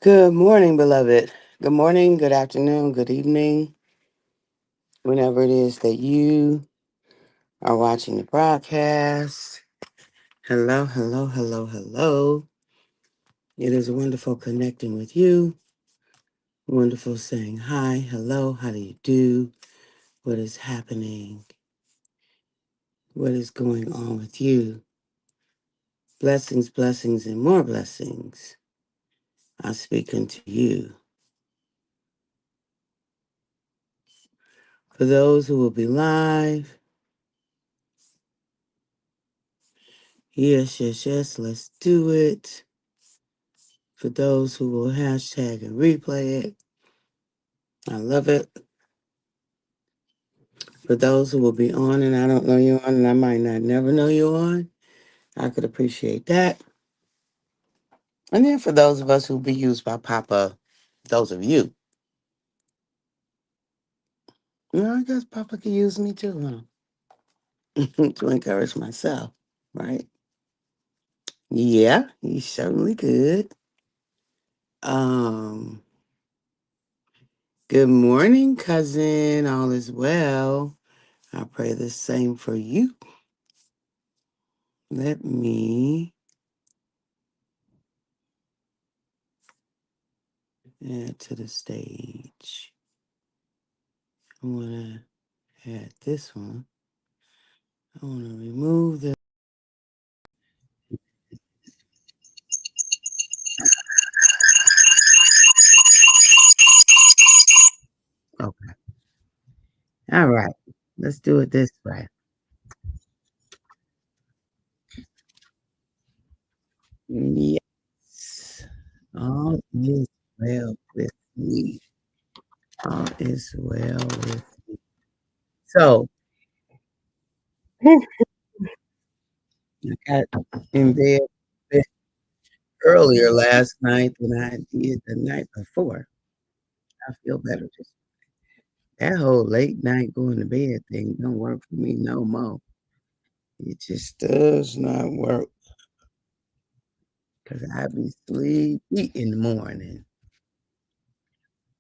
Good morning, beloved. Good morning, good afternoon, good evening, whenever it is that you are watching the broadcast. Hello, hello, hello, hello. It is wonderful connecting with you. Wonderful saying hi, hello, how do you do? What is happening? What is going on with you? Blessings, blessings, and more blessings. I speak unto you. For those who will be live, yes, yes, yes, let's do it. For those who will hashtag and replay it, I love it. For those who will be on and I don't know you on and I might not never know you on, I could appreciate that. And then for those of us who be used by Papa, those of you, I guess Papa could use me too, huh? To encourage myself, right? Yeah, he certainly could. Um, Good morning, cousin. All is well. I pray the same for you. Let me add to the stage. I want to add this one. I want to remove the. Okay. All right. Let's do it this way. Yes. All is well with me. All is well with me. So, I got in bed earlier last night than I did the night before. I feel better. Just that whole late night going to bed thing don't work for me no more. It just does not work because I be sleepy in the morning.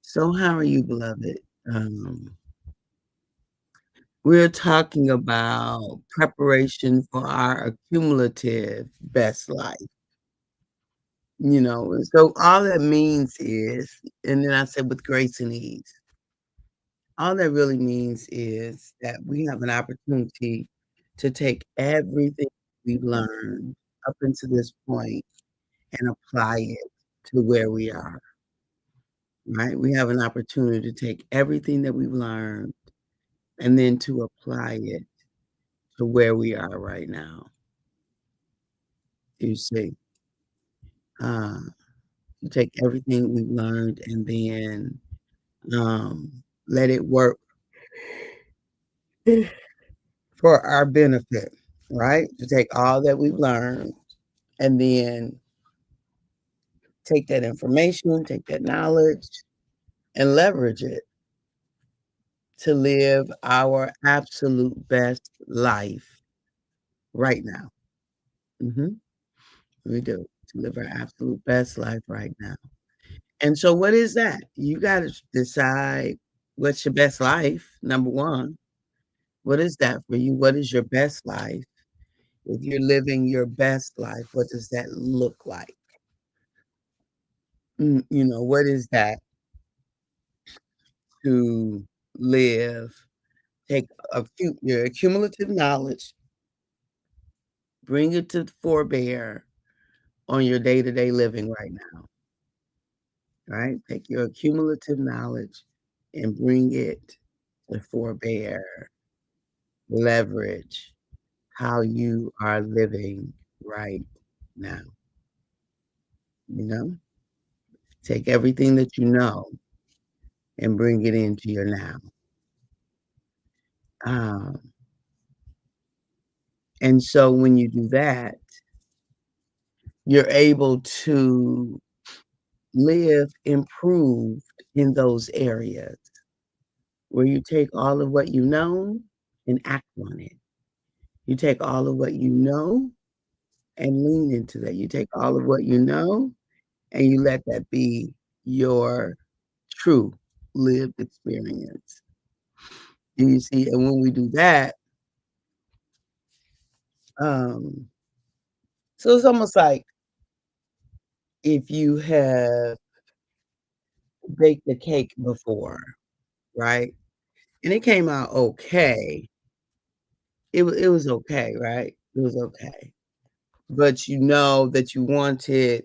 So how are you, beloved? Um, we're talking about preparation for our accumulative best life. And so all that means is, and then I said with grace and ease, all that really means is that we have an opportunity to take everything we've learned up until this point and apply it to where we are, right? We have an opportunity to take everything that we've learned and then to apply it to where we are right now. You see, uh, to take everything we've learned and then let it work for our benefit, right? To take all that we've learned and then take that information, take that knowledge, and leverage it to live our absolute best life right now. Mhm. We do. To live our absolute best life right now. And so what is that? You gotta decide what's your best life, number 1. What is that for you? What is your best life? If you're living your best life, what does that look like? What is that to live? Take your accumulative knowledge, bring it to forebear on your day-to-day living right now, right? Take your accumulative knowledge and bring it to forebear, leverage how you are living right now, you know? Take everything that you know and bring it into your now. Um, and so when you do that, you're able to live improved in those areas where you take all of what you know and act on it. You take all of what you know and lean into that. You take all of what you know and you let that be your true lived experience. Do you see? And when we do that, um, so it's almost like if you have baked a cake before, right? And it came out okay. It was okay, right? It was okay. But you know that you wanted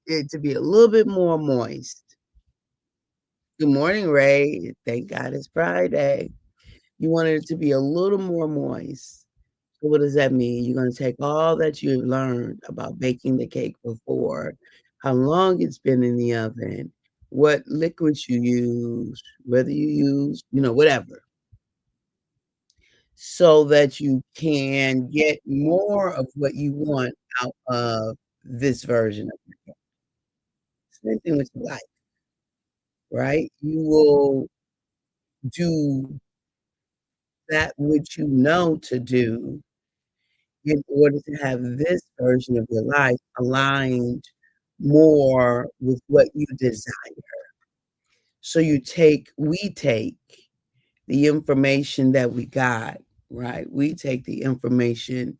it to be a little bit more moist. Good morning, Ray. Thank God it's Friday. You wanted it to be a little more moist. So what does that mean? You're gonna take all that you've learned about baking the cake before, how long it's been in the oven, what liquids you use, whether you use, whatever, so that you can get more of what you want out of this version of your cake. Same thing with your life, right? You will do that which you know to do in order to have this version of your life aligned more with what you desire. So we take the information that we got, right? We take the information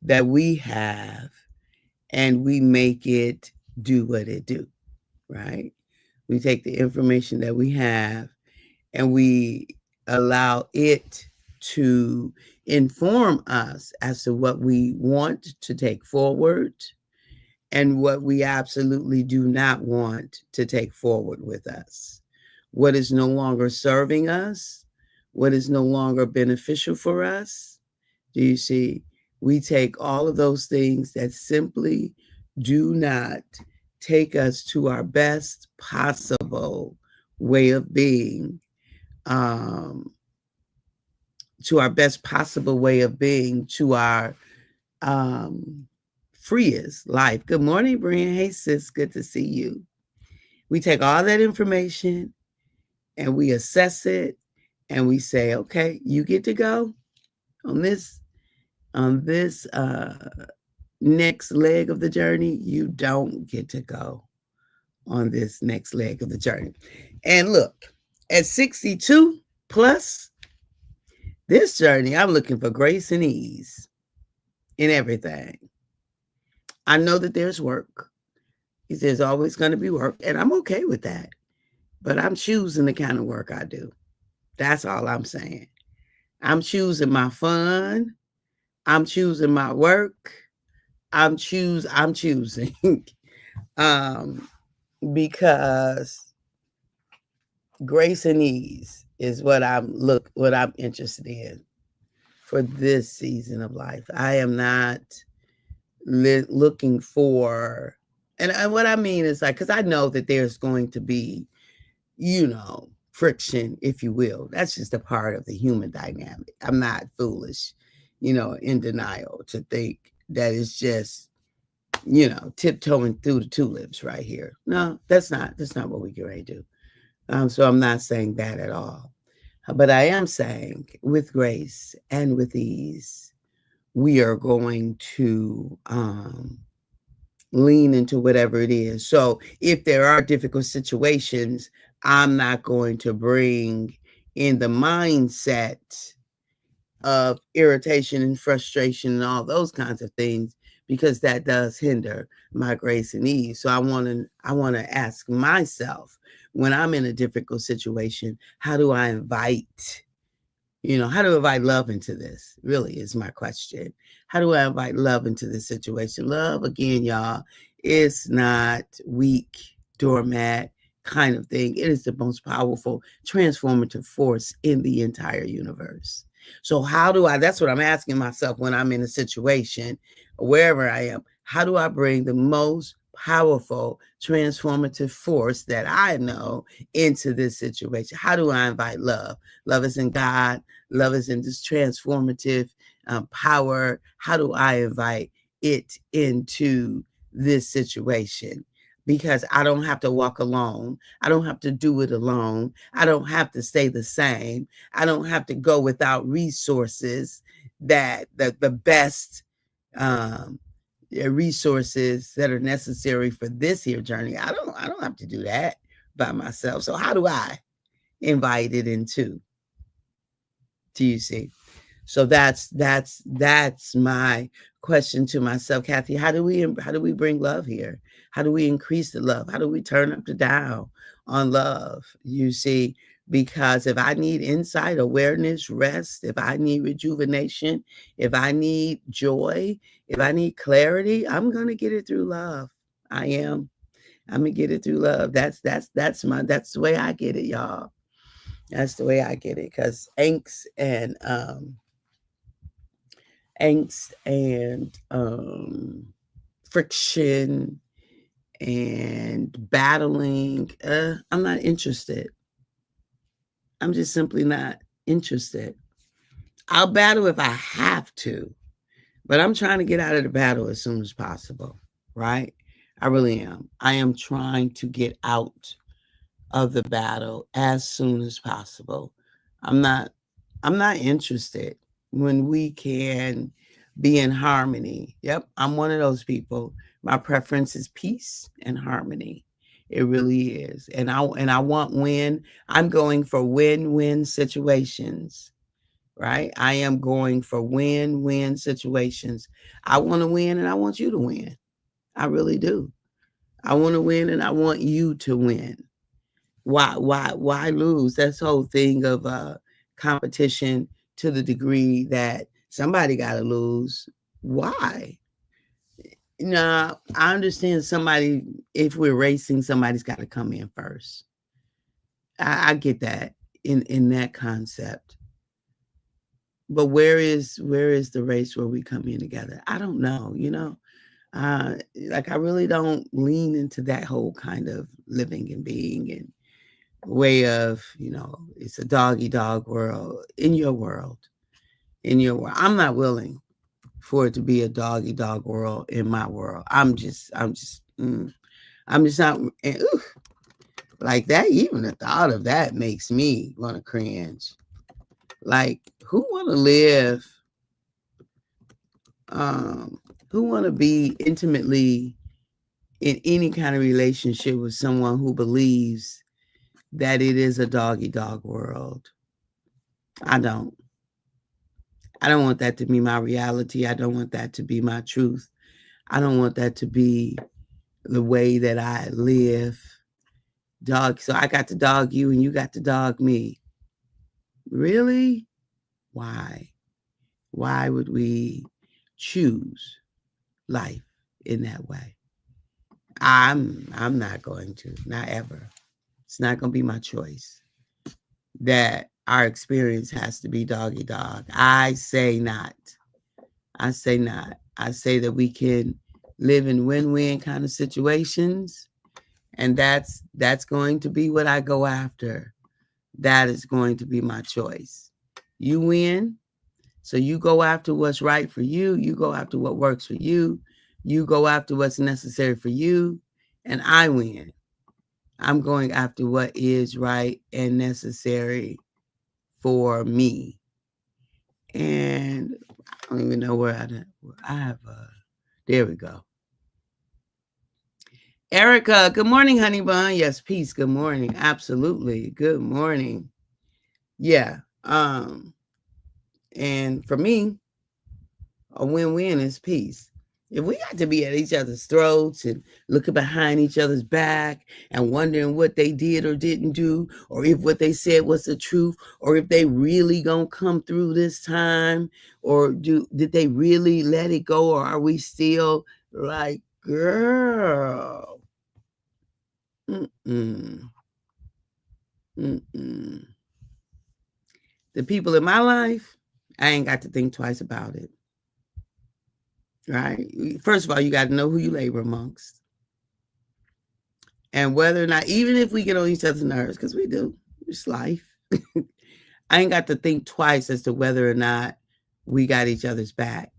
that we have and we make it do what it do, right? We take the information that we have and we allow it to inform us as to what we want to take forward and what we absolutely do not want to take forward with us. What is no longer serving us, what is no longer beneficial for us. Do you see? We take all of those things that simply do not take us to our best possible way of being, um, to our um, freest life. Good morning, Brian. Hey, sis. Good to see you. We take all that information and we assess it and we say, okay, you get to go on this next leg of the journey. You don't get to go on this next leg of the journey. And look, at 62 plus this journey, I'm looking for grace and ease in everything. I know that there's work. There's always going to be work, and I'm okay with that. But I'm choosing the kind of work I do. That's all I'm saying. I'm choosing my fun. I'm choosing my work. I'm choosing um because grace and ease is what I'm interested in for this season of life. I am not looking for, and what I mean is like, because I know that there's going to be, friction, if you will. That's just a part of the human dynamic. I'm not foolish, in denial to think that it's just, tiptoeing through the tulips right here. No, that's not what we get ready to do. So I'm not saying that at all. But I am saying with grace and with ease, we are going to lean into whatever it is. So if there are difficult situations, I'm not going to bring in the mindset of irritation and frustration and all those kinds of things, because that does hinder my grace and ease. So I want to ask myself, when I'm in a difficult situation, how do I invite how to invite love into this, really, is my question. How do I invite love into this situation? Love, again, y'all, is not weak, doormat kind of thing. It is the most powerful, transformative force in the entire universe. So that's what I'm asking myself when I'm in a situation, wherever I am, how do I bring the most powerful, transformative force that I know into this situation? How do I invite love? Love is in God. Love is in this transformative power. How do I invite it into this situation? Because I don't have to walk alone. I don't have to do it alone. I don't have to stay the same. I don't have to go without resources that the best um, resources that are necessary for this here journey. I don't have to do that by myself. So how do I invite it into? Do you see? So that's my question to myself, Kathy. How do we bring love here? How do we increase the love? How do we turn up the dial on love? You see, because if I need insight, awareness, rest, if I need rejuvenation, if I need joy, if I need clarity, I'm gonna get it through love. I am. I'm gonna get it through love. That's the way I get it, y'all. That's the way I get it. Because angst and friction and battling, I'm not interested. I'm just simply not interested. I'll battle if I have to, but I'm trying to get out of the battle as soon as possible, right? I really am. I am trying to get out of the battle as soon as possible. I'm not I'm not interested when we can be in harmony. Yep, I'm one of those people. My preference is peace and harmony. It really is. And I want win. I'm going for win-win situations, right? I am going for win-win situations. I want to win and I want you to win. I really do. I want to win and I want you to win. Why lose? That's the whole thing of competition to the degree that somebody got to lose. Why? Nah, I understand somebody, if we're racing, somebody's got to come in first. I get that in that concept. But where is the race where we come in together? I don't know, like I really don't lean into that whole kind of living and being and way of, it's a dog eat dog world in your world. I'm not willing for it to be a dog eat dog world in my world. I'm just not, like that. Even the thought of that makes me want to cringe. Like, who want to live, who want to be intimately in any kind of relationship with someone who believes that it is a dog eat dog world? I don't want that to be my reality. I don't want that to be my truth. I don't want that to be the way that I live. So I got to dog you and you got to dog me. Really? Why? Why would we choose life in that way? I'm not going to, not ever. It's not going to be my choice. That our experience has to be doggy dog. I say not. I say not. I say that we can live in win-win kind of situations, and that's going to be what I go after. That is going to be my choice. You win, so you go after what's right for you. You go after what works for you. You go after what's necessary for you, and I win. I'm going after what is right and necessary for me. And I don't even know where I have. There we go. Erica, good morning, honey bun. Yes, peace. Good morning. Absolutely. Good morning. Yeah. And for me, a win-win is peace. If we got to be at each other's throats and looking behind each other's back and wondering what they did or didn't do, or if what they said was the truth, or if they really gonna come through this time, or did they really let it go, or are we still like, girl? Mm-mm. Mm-mm. The people in my life, I ain't got to think twice about it. Right? First of all, you got to know who you labor amongst. And whether or not, even if we get on each other's nerves, because we do, it's life. I ain't got to think twice as to whether or not we got each other's back.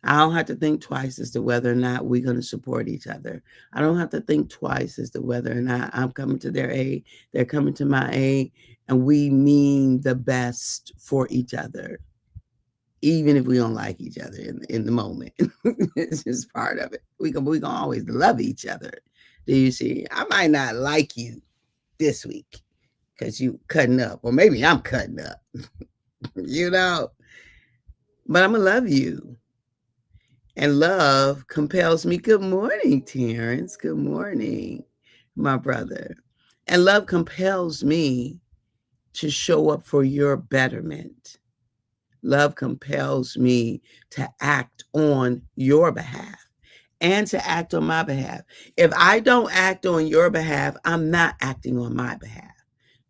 I don't have to think twice as to whether or not we're going to support each other. I don't have to think twice as to whether or not I'm coming to their aid, they're coming to my aid, and we mean the best for each other. even if we don't like each other in the moment. It's just part of it. We can always love each other. Do you see? I might not like you this week because you cutting up, or maybe I'm cutting up, you know, but I'm gonna love you. And love compels me. Good morning, Terrence. Good morning, my brother. And love compels me to show up for your betterment. Love compels me to act on your behalf and to act on my behalf. If I don't act on your behalf, I'm not acting on my behalf.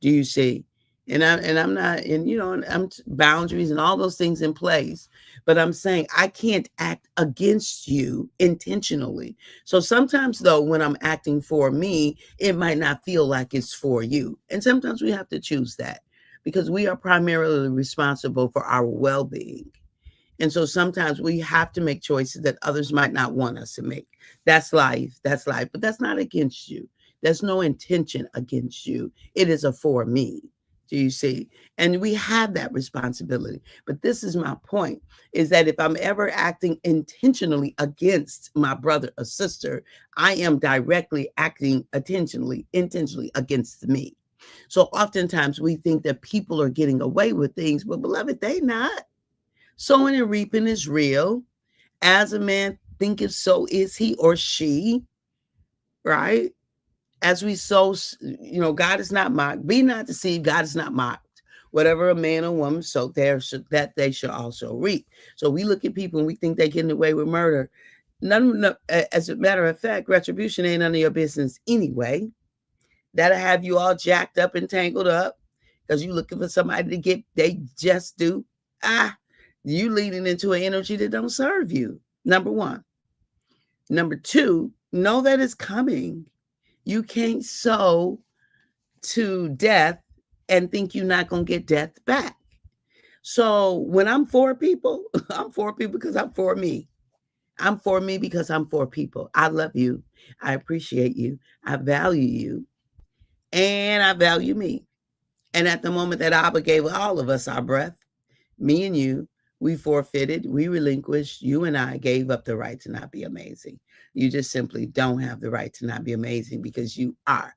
Do you see? And I'm not, and I'm boundaries and all those things in place. But I'm saying I can't act against you intentionally. So sometimes though, when I'm acting for me, it might not feel like it's for you. And sometimes we have to choose that because we are primarily responsible for our well-being. And so sometimes we have to make choices that others might not want us to make. That's life. That's life. But that's not against you. There's no intention against you. It is a for me. Do you see? And we have that responsibility. But this is my point, is that if I'm ever acting intentionally against my brother or sister, I am directly acting intentionally against me. So oftentimes we think that people are getting away with things, but beloved, they not. Sowing and reaping is real. As a man thinketh, so is he or she, right? As we sow, God is not mocked. Be not deceived, God is not mocked. Whatever a man or woman sow, that they should also reap. So we look at people and we think they're getting away with murder. As a matter of fact, retribution ain't none of your business anyway. That'll have you all jacked up and tangled up because you're looking for somebody to get they just do. You leading into an energy that don't serve you. Number one. Number two, know that it's coming. You can't sow to death and think you're not going to get death back. So when I'm for people, I'm for people because I'm for me. I'm for me because I'm for people. I love you. I appreciate you. I value you. And I value me. And at the moment that Abba gave all of us our breath, me and you, we forfeited, we relinquished, you and I gave up the right to not be amazing. You just simply don't have the right to not be amazing because you are.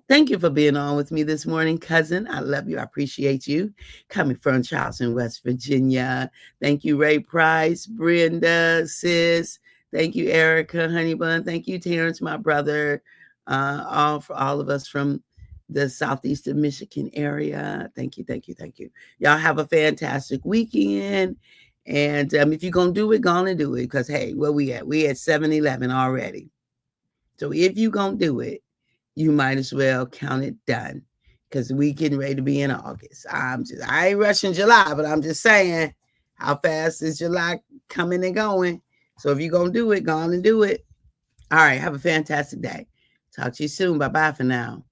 Thank you for being on with me this morning, cousin. I love you. I appreciate you. Coming from Charleston, West Virginia. Thank you, Ray Price, Brenda, sis. Thank you, Erica, Honeybun. Thank you, Terrence, my brother. For all of us from the southeastern Michigan area. Thank you, thank you, thank you. Y'all have a fantastic weekend. And if you're going to do it, go on and do it. Because, hey, where we at? We at 7-Eleven already. So if you're going to do it, you might as well count it done because we getting ready to be in August. I ain't rushing July, but I'm just saying how fast is July coming and going. So if you're going to do it, go on and do it. All right. Have a fantastic day. Talk to you soon. Bye-bye for now.